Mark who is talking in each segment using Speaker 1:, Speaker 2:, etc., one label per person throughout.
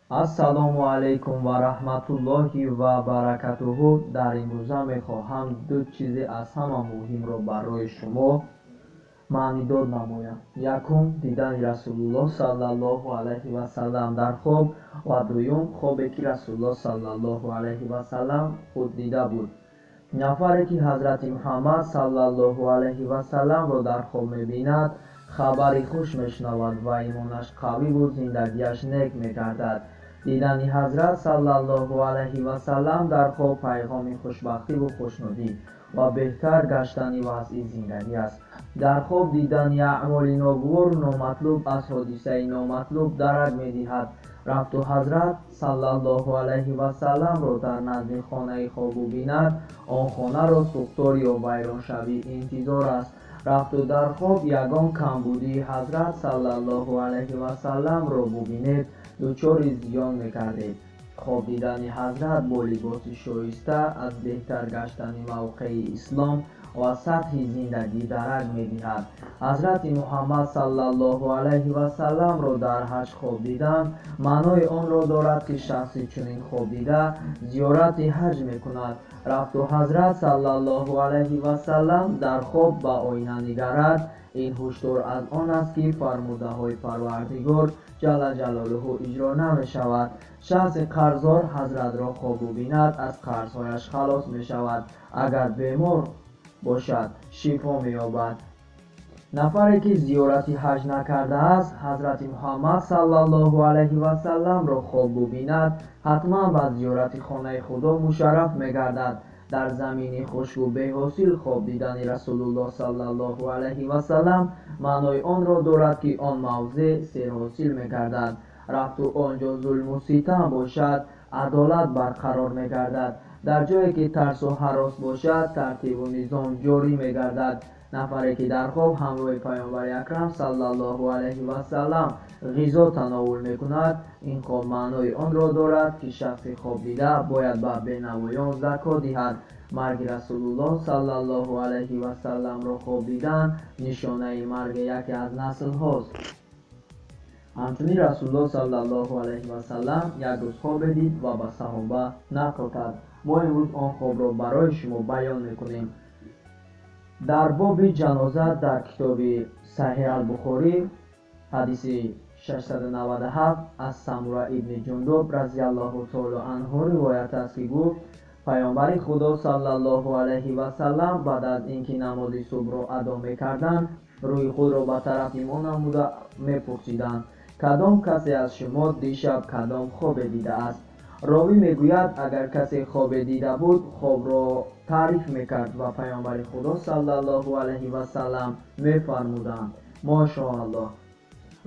Speaker 1: ассалому алайкум ва раҳматуллоҳи ва баракатуҳу. Дар имрӯза мехоҳам ду чизе аз ҳама муҳимро барои шумо маънидод намоям. Якум, дидани Расулуллоҳ саллаллоҳу алайҳи васаллам дар хоб ва дуюм, хобе ки Расулуллоҳ саллаллоҳу алайҳи васаллам худ дида буд. нафаре ки ҳазрати Муҳаммад саллаллоҳу алайҳи васалламро дар хоб мебинад, хабари хуш мешнавад ва имонаш қавиву зиндагиаш нек мегардад. дидани ҳазрат саллаллоҳу алайҳи васаллам дар хоб пайғоми хушбахтиву хушнудӣ ва беҳтар гаштани вазъи зиндагӣ аст. дар хоб дидани аъмоли ногувор номатлуб аз ҳодисаи номатлуб дарак медиҳад. рафту ҳазрат саллаллоҳу алайҳи васалламро дар назди хонаи хобу бинад, он хонаро сӯхтор ё вайроншавӣ интизор аст. рафту дар хоб ягон камбудии ҳазрат саллаллоҳу алайҳи васалламро бубинед, дучори зиён мекардед. хоб дидани ҳазрат бо либоси шоиста аз беҳтар гаштани мавқеи ислом ва сатҳи зиндагӣ дарак медиҳад. ҳазрати Муҳаммад саллаллоҳу алайҳи васалламро дар ҳаҷ хоб дидан маънои онро дорад, ки шахси чунин хоб дида зиёрати ҳаҷ мекунад. рафту ҳазрат саллаллоҳу алайҳи васаллам дар хоб ба оина нигарад, ин ҳушдор аз он аст, ки фармудаҳои Парвардигор ҷалла ҷалолуҳу иҷро намешавад. шахси қарздор ҳазратро хобу бинад, аз қарзҳояш халос мешавад. агар бемор бошад, шифо меёбад. нафаре ки зиёрати ҳаҷ накардааст, ҳазрати Муҳаммад саллаллоҳу алайҳи васалламро хоб бубинад, ҳатман ба зиёрати хонаи худо мушарраф мегардад. дар замини хушку беҳосил хоб дидани Расулуллоҳ саллаллоҳу алайҳи васаллам маънои онро дорад, ки он мавзеъ серҳосил мегардад. рафту он ҷо зулму ситам бошад, адолат барқарор мегардад. дар ҷое ки тарсу ҳарос бошад, тартибу низом ҷорӣ мегардад. нафаре ки дар хоб ҳамроҳи паёмбари акрам саллаллоҳу алайҳи васаллам ғизо тановул мекунад, ин хоб маънои онро дорад, ки шахси хобдида бояд ба бенавоён закот диҳад. марги Расулуллоҳ саллаллоҳу алайҳи васалламро хоб дидан нишонаи марги яке аз наслҳост. ҳамчунин Расулуллоҳ саллаллоҳу алайҳи васаллам як рӯз хобе дид ва ба саҳоба нақл кард. мо имрӯз он хобро барои шумо баён мекунем. дар боби ҷаноза дар китоби Саҳиҳ ал-Бухорӣ ҳадиси 697 аз Самура ибни Ҷундуб разияллоҳу таъоло анҳу ривоят аст, ки гуфт, паёмбари худо саллаллоҳу алайҳи васаллам баъд аз ин ки намози субҳро адо мекарданд, рӯи худро ба тарафи мо намуда мепурсиданд, кадом касе аз шумо дишаб кадом хобе дидааст? ровӣ мегӯяд, агар касе хобе дида буд, хобро таъриф мекард ва паёмбари худо саллаллоҳу алайҳи васаллам мефармуданд: мошоаллоҳ.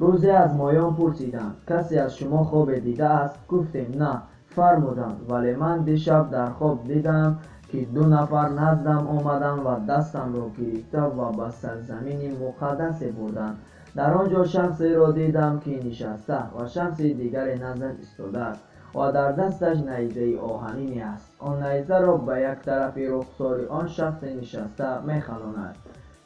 Speaker 1: рӯзе аз моён пурсиданд: касе аз шумо хобе дидааст? гуфтем: на. фармуданд: вале ман дишаб дар хоб дидам, ки ду нафар наздам омаданд ва дастамро гирифта ва ба сарзамини муқаддасе бурданд. дар он ҷо шахсеро дидам, ки нишаста ва шахси дигаре наздаш истодааст ва дар дасташ найзаи оҳанинӣ аст. он найзаро ба як тарафи рухсори он шахсе нишаста мехалонад,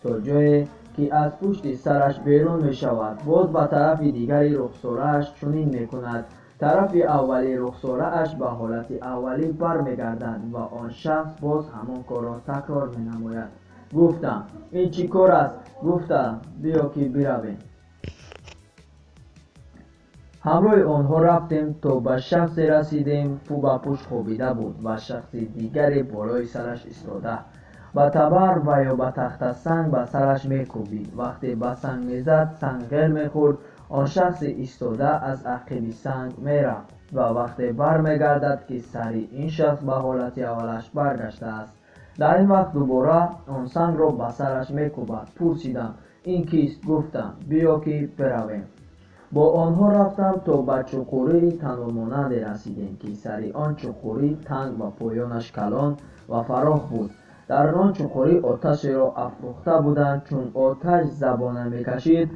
Speaker 1: то ҷое ки аз пушти сараш берун мешавад. боз ба тарафи дигари рухсорааш чунин мекунад. тарафи аввали рухсорааш ба ҳолати аввалӣ бармегардад ва он шахс боз ҳамон корро такрор менамояд. гуфтам: ин чӣ кор аст? гуфта: биё ки биравем. ҳамроҳи онҳо рафтем, то ба шахсе расидем, пӯ ба пӯш хобида буд ва шахси дигаре болои сараш истода. ба табар ва ё ба тахта санг ба сараш мекӯбид. вақте ба санг мезад, санг ғер мехӯрд, он шахси истода аз ақиби санг мерафт ва вақте бармегардад, ки сари ин шахс ба ҳолати аввалаш баргаштааст. дар ин вақт дубора он сангро ба сараш мекӯбад. пурсидам: ин кист? гуфтам: биё ки биравем. бо онҳо рафтам, то ба чуқурии танурмонанде расидем, ки сари он чуқурӣ танг ва поёнаш калон ва фароғ буд. дар он чуқурӣ оташеро афрӯхта буданд. чун оташ забона мекашид,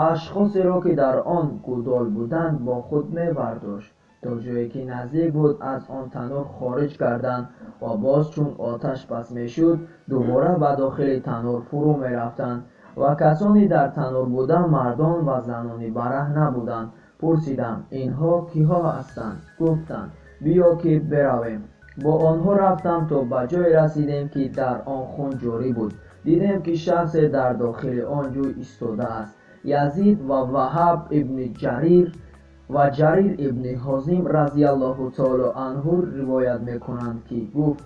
Speaker 1: ашхосеро, ки дар он гудол буданд, бо худ мебардошт, то ҷое ки наздик буд аз он танур хориҷ гарданд ва боз чун оташ пас мешуд, дубора ба дохили танур фурӯ мерафтанд. ва касони дар танур буданд мардон ва занони бараҳ набуданд. پرسیدم اینها کیها هستند؟ گفتند بیا که برویم. با آنها رفتم تا به جای رسیدیم که در آن خون جاری بود. دیدیم که شخص در داخل آن جوی ایستاده است. یزید و وهب ابن جریر و جریر ابن حازم رضی الله تعالی عنه روایت میکنند که گفت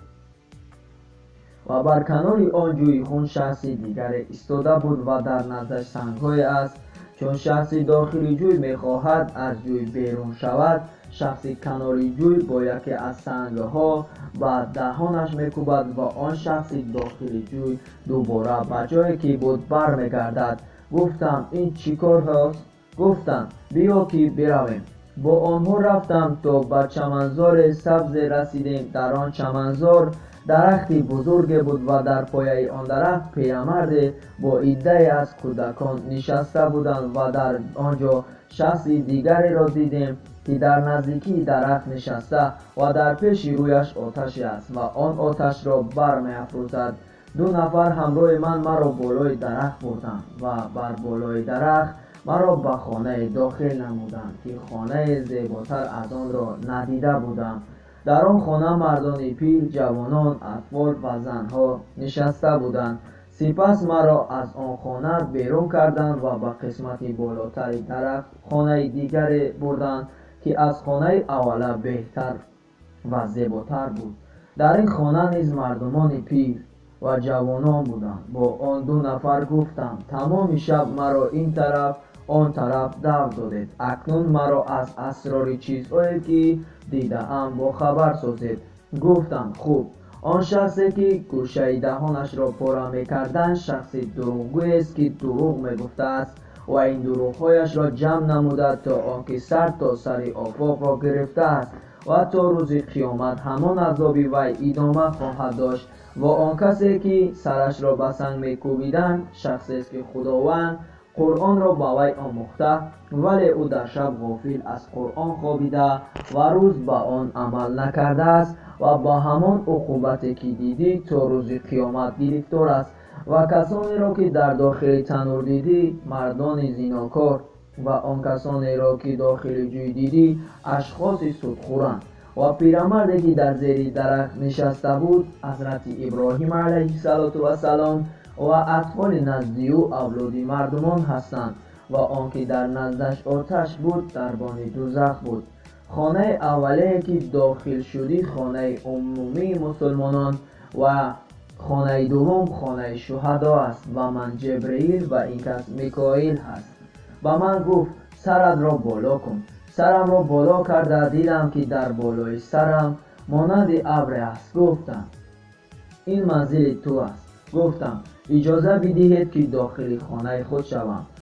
Speaker 1: و بر کنار آن جوی خون شخصی دیگر ایستاده بود و در نزدش سنگ‌های است. چون شخصی داخل جوی میخواهد از جوی بیرون شود، شخصی کنار جوی با یکی از سنگ‌ها به دهانش میکوبد و آن شخصی داخل جوی دوباره به جایی که بود برمیگردد. گفتم این چی کار هست؟ گفتند بیا که برویم. با آنها رفتم تا به چمنزار سبز رسیدیم. در آن چمنزار درختی بزرگ بود و در پایه آن درخت پیرمرد با عده‌ای از کودکان نشسته بودند و در آنجا شخصی دیگری را دیدیم که در نزدیکی درخت نشسته و در پیش رویش آتشی است و آن آتش را برمی‌افروزد. دو نفر همراه من مرا بالای درخت بردند و بر بالای درخت مرا به خانه داخل نمودند که خانه زیباتر از آن را ندیده بودم. در آن خانه مردان پیر، جوانان، اطفال و زنها نشسته بودند. سپس مرا از آن خانه بیرون کردند و به قسمت بالاتر درخت خانه دیگر بردند که از خانه اوله بهتر و زیباتر بود. در این خانه نیز مردمان پیر و جوانان بودند. با آن دو نفر گفتم تمام شب مرا این طرف آن طرف دو دادید. اکنون مرا از اسرار چیزهایی که دیده ام با خبر سازید. گفتم خوب. آن شخصی که گوشه دهانش را پاره می‌کردند شخصی دروغگویی است که دروغ می‌گفته است و این دروغ‌هایش را جمع نموده تا آنکه سر تا سر آفاق را گرفته است و تا روز قیامت همان عذاب وی ادامه خواهد داشت. و آن کسی که سرش را به سنگ می‌کوبیدند شخصی است که خداوند قرآن را به وی آموخته ولی او در شب غافل از قرآن خوابیده و روز به آن عمل نکرده است و با همان عقوبتی که دیدی تا روز قیامت گرفتار است. و کسانی را که در داخل تنور دیدی مردان زیناکار و آن کسانی را که داخل جوی دیدی اشخاص سودخورند. و پیرمردی که در زیر درخت نشسته بود حضرت ابراهیم علیه السلام و اطفال نزدی او اولاد مردمان هستند و آنکه در نزدش آتش بود دربان دوزخ بود. خانه اولی که داخل شدی خانه عمومی مسلمانان و خانه دوم خانه شهدا است و من جبرئیل و این کس میکائیل هست. و من گفت سرت را بالا کن. سرم را بالا کرده دیدم که در بالای سرم مانند ابر است. گفتم این منزل تو است. گفتم اجازه بدهید که داخل خانه خود شوم.